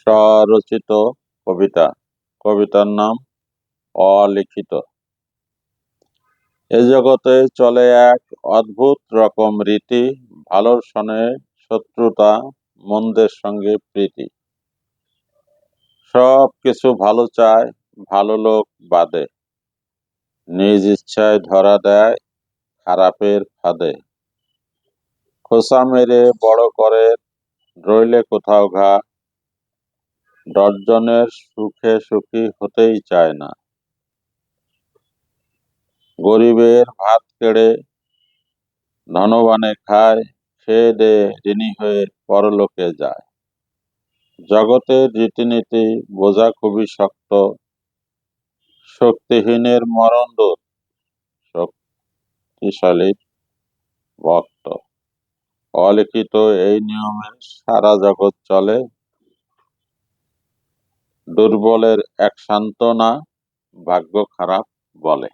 স্বরচিত কবিতা। কবিতার নাম অলিখিত। এ জগতে চলে এক অদ্ভুত রকম রীতি, ভালোর সনে শত্রুতা, মন্দের সঙ্গে প্রীতি। সব কিছু ভালো চায়, ভালো লোক বাদে, নিজ ইচ্ছায় ধরা দেয় খারাপের ফাঁদে। খোঁচা মেরে বড় করে রইলে কোথাও ঘা, দশজনের সুখে সুখী হতেই চায় না। গরিবের ভাত কেড়ে ধনবানে খায়, খেয়ে দেয়ে ঋণী হয়ে পরলোকে যায়। জগতের রীতিনীতি বোঝা খুবই শক্ত, শক্তিহীনের মরণ দূত, শক্তিশালীর ভক্ত। অলিখিত এই নিয়মে সারা জগৎ চলে, দুর্বলের এক সান্ত্বনা ভাগ্য খারাপ বলে।